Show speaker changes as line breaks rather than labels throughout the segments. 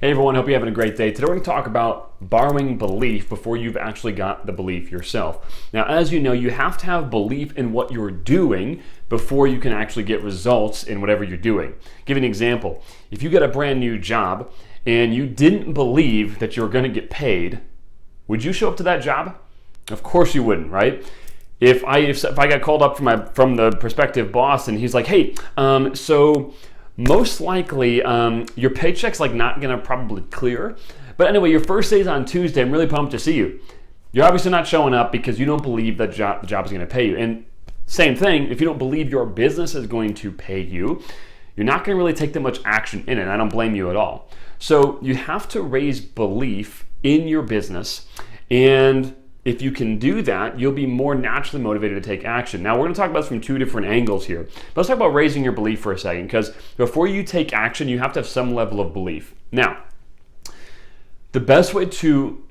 Hey everyone, hope you're having a great day. Today we're going to talk about borrowing belief before you've actually got the belief yourself. Now, as you know, you have to have belief in what you're doing before you can actually get results in whatever you're doing. Give you an example. If you get a brand new job and you didn't believe that you were going to get paid, would you show up to that job? Of course you wouldn't, right? If I got called up from the prospective boss and he's like, hey, most likely your paycheck's not gonna probably clear, but anyway, your first day's on Tuesday. I'm really pumped to see you. You're obviously not showing up because you don't believe that the job is gonna pay you. And same thing, if you don't believe your business is going to pay you, you're not gonna really take that much action in it. I don't blame you at all. So you have to raise belief in your business, and if you can do that, you'll be more naturally motivated to take action. Now, we're going to talk about this from two different angles here. But let's talk about raising your belief for a second, because before you take action, you have to have some level of belief. Now, the best way to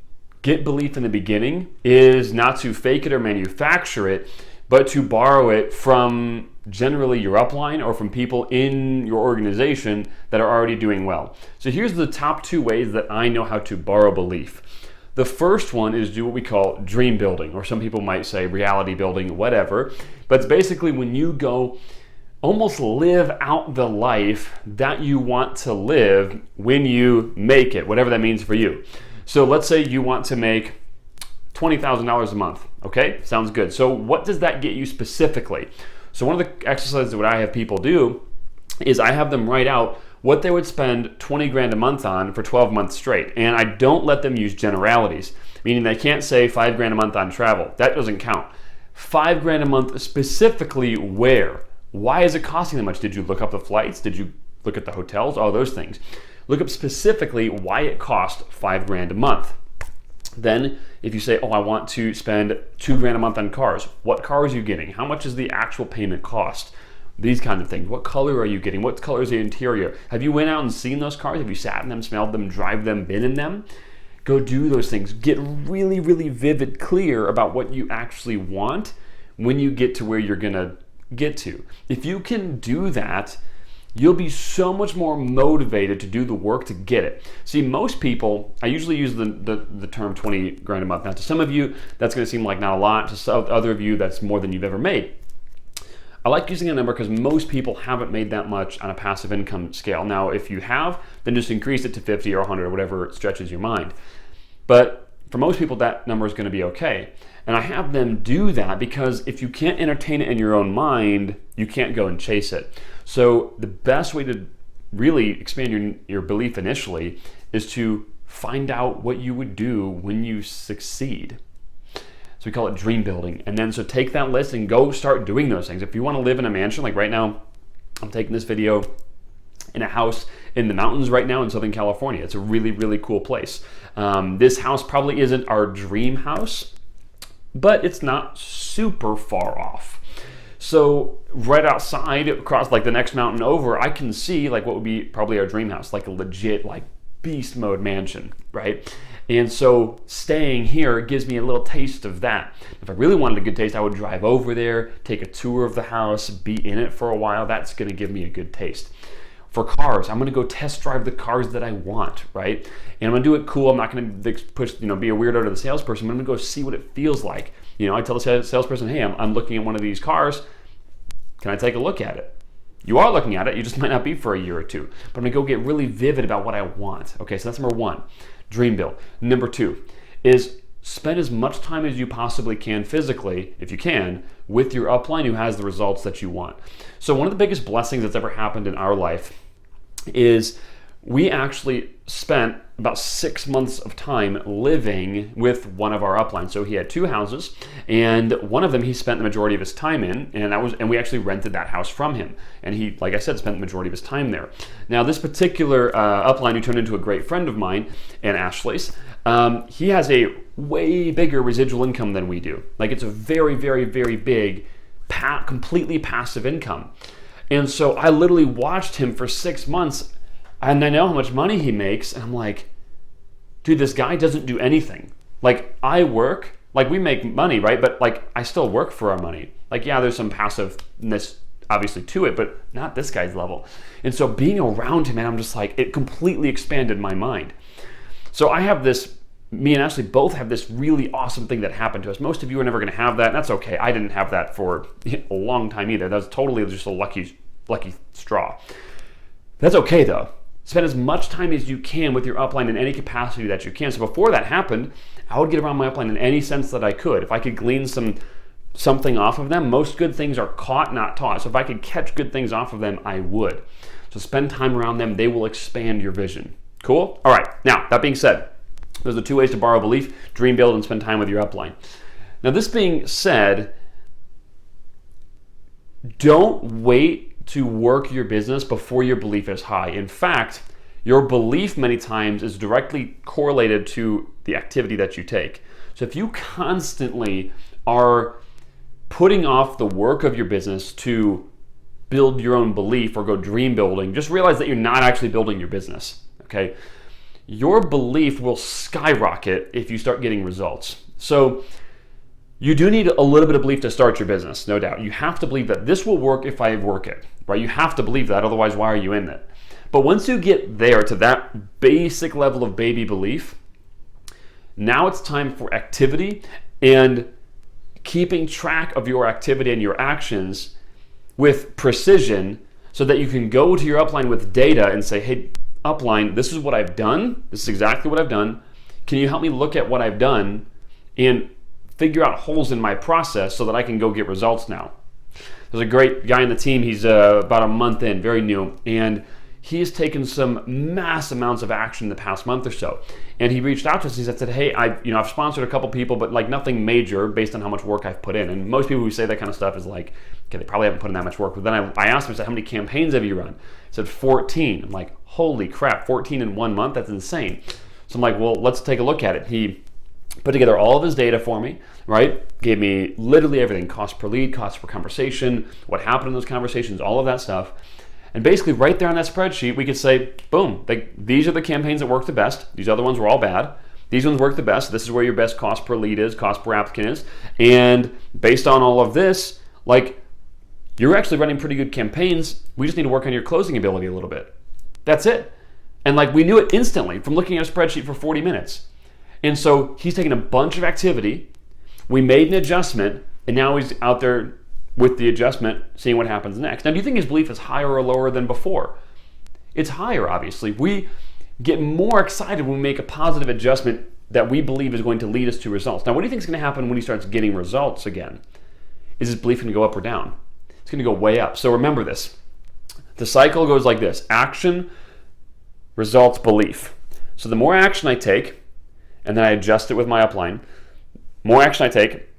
get belief in the beginning is not to fake it or manufacture it, but to borrow it from generally your upline or from people in your organization that are already doing well. So here's the top two ways that I know how to borrow belief. The first one is do what we call dream building, or some people might say reality building, whatever. But it's basically when you go almost live out the life that you want to live when you make it, whatever that means for you. So let's say you want to make $20,000 a month, okay? Sounds good. So what does that get you specifically? So one of the exercises that I have people do is I have them write out what they would spend 20 grand a month on for 12 months straight. And I don't let them use generalities, meaning they can't say 5 grand a month on travel. That doesn't count. 5 grand a month specifically where? Why is it costing that much? Did you look up the flights? Did you look at the hotels? All those things. Look up specifically why it cost 5 grand a month. Then if you say, oh, I want to spend 2 grand a month on cars, what cars are you getting? How much is the actual payment cost? These kinds of things. What color are you getting? What color is the interior? Have you went out and seen those cars? Have you sat in them, smelled them, drive them, been in them? Go do those things. Get really, really vivid, clear about what you actually want when you get to where you're gonna get to. If you can do that, you'll be so much more motivated to do the work to get it. See, most people, I usually use the term 20 grand a month. Now, to some of you, that's gonna seem like not a lot. To some other of you, that's more than you've ever made. I like using a number because most people haven't made that much on a passive income scale. Now, if you have, then just increase it to 50 or 100 or whatever stretches your mind. But for most people, that number is going to be okay. And I have them do that because if you can't entertain it in your own mind, you can't go and chase it. So the best way to really expand your belief initially is to find out what you would do when you succeed. So we call it dream building. And then so take that list and go start doing those things. If you want to live in a mansion, like right now, I'm taking this video in a house in the mountains right now in Southern California. It's a really, really cool place. This house probably isn't our dream house, but it's not super far off. So right outside, across the next mountain over, I can see what would be probably our dream house, like a legit beast mode mansion, right? And so staying here gives me a little taste of that. If I really wanted a good taste, I would drive over there, take a tour of the house, be in it for a while. That's gonna give me a good taste. For cars, I'm gonna go test drive the cars that I want, right? And I'm gonna do it cool. I'm not gonna push, be a weirdo to the salesperson. I'm gonna go see what it feels like. I tell the salesperson, hey, I'm looking at one of these cars. Can I take a look at it? You are looking at it, you just might not be for a year or two. But I'm gonna go get really vivid about what I want. Okay, so that's number one. Dream build. Number two is spend as much time as you possibly can physically, if you can, with your upline who has the results that you want. So one of the biggest blessings that's ever happened in our life is we actually spent about 6 months of time living with one of our uplines. So he had 2 houses, and one of them he spent the majority of his time in, and we actually rented that house from him. And he, like I said, spent the majority of his time there. Now, this particular upline who turned into a great friend of mine, and Ashley's, he has a way bigger residual income than we do. It's a very, very, very big, completely passive income. And so I literally watched him for 6 months, and I know how much money he makes, and I'm like, dude, this guy doesn't do anything. I work, we make money, right? But I still work for our money. Yeah, there's some passiveness obviously to it, but not this guy's level. And so being around him, man, I'm just like, it completely expanded my mind. So I have this, me and Ashley both have this really awesome thing that happened to us. Most of you are never going to have that, and that's okay. I didn't have that for a long time either. That was totally just a lucky straw. That's okay though. Spend as much time as you can with your upline in any capacity that you can. So before that happened, I would get around my upline in any sense that I could. If I could glean something off of them, most good things are caught, not taught. So if I could catch good things off of them, I would. So spend time around them. They will expand your vision. Cool? All right. Now, that being said, those are 2 ways to borrow belief: dream build and spend time with your upline. Now, this being said, don't wait to work your business before your belief is high. In fact, your belief many times is directly correlated to the activity that you take. So if you constantly are putting off the work of your business to build your own belief or go dream building, just realize that you're not actually building your business, okay? Your belief will skyrocket if you start getting results. So you do need a little bit of belief to start your business, no doubt. You have to believe that this will work if I work it, right? You have to believe that, otherwise why are you in it? But once you get there to that basic level of baby belief, now it's time for activity and keeping track of your activity and your actions with precision so that you can go to your upline with data and say, hey, upline, this is what I've done. This is exactly what I've done. Can you help me look at what I've done and figure out holes in my process so that I can go get results now? There's a great guy in the team. He's about a month in, very new, and he has taken some mass amounts of action in the past month or so. And he reached out to us and he said, hey, I've sponsored a couple people, but like nothing major based on how much work I've put in. And most people who say that kind of stuff is like, okay, they probably haven't put in that much work. But then I asked him, I said, how many campaigns have you run? He said 14. I'm like, holy crap, 14 in 1 month? That's insane. So I'm like, well, let's take a look at it. He put together all of his data for me, right? Gave me literally everything: cost per lead, cost per conversation, what happened in those conversations, all of that stuff. And basically right there on that spreadsheet, we could say, boom, these are the campaigns that work the best. These other ones were all bad. These ones work the best. This is where your best cost per lead is, cost per applicant is. And based on all of this, like, you're actually running pretty good campaigns. We just need to work on your closing ability a little bit. That's it. And like, we knew it instantly from looking at a spreadsheet for 40 minutes. And so he's taken a bunch of activity. We made an adjustment, and now he's out there with the adjustment, seeing what happens next. Now, do you think his belief is higher or lower than before? It's higher, obviously. We get more excited when we make a positive adjustment that we believe is going to lead us to results. Now, what do you think is going to happen when he starts getting results again? Is his belief going to go up or down? It's going to go way up. So remember this. The cycle goes like this: action, results, belief. So the more action I take, and then I adjust it with my upline, more action I take,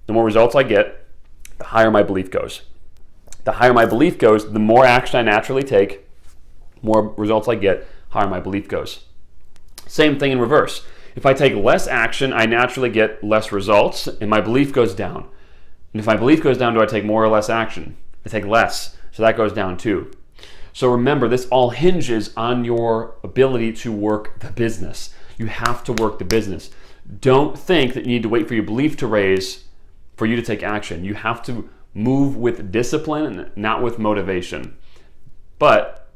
the more results I get, the higher my belief goes. The higher my belief goes, the more action I naturally take, more results I get, higher my belief goes. Same thing in reverse. If I take less action, I naturally get less results, and my belief goes down. And if my belief goes down, do I take more or less action? I take less, so that goes down too. So remember, this all hinges on your ability to work the business. You have to work the business. Don't think that you need to wait for your belief to raise for you to take action. You have to move with discipline, not with motivation. But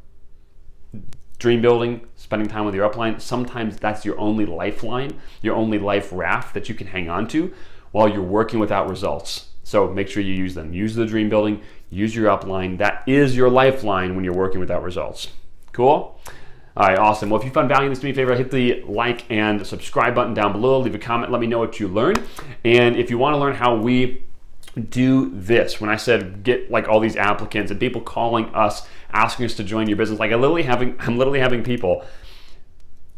dream building, spending time with your upline, sometimes that's your only lifeline, your only life raft that you can hang on to while you're working without results. So make sure you use them. Use the dream building, use your upline. That is your lifeline when you're working without results. Cool? All right, awesome. Well, if you found value in this, do me a favor, hit the like and subscribe button down below. Leave a comment, let me know what you learned. And if you want to learn how we do this, when I said get like all these applicants and people calling us, asking us to join your business, like I'm literally having people,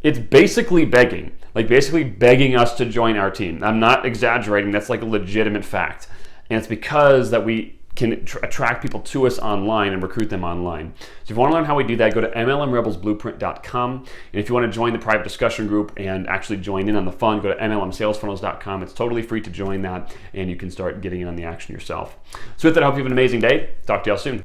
it's basically begging us to join our team. I'm not exaggerating. That's like a legitimate fact. And it's because that we can attract people to us online and recruit them online. So if you want to learn how we do that, go to MLMRebelsBlueprint.com. And if you want to join the private discussion group and actually join in on the fun, go to MLMSalesFunnels.com. It's totally free to join that, and you can start getting in on the action yourself. So with that, I hope you have an amazing day. Talk to y'all soon.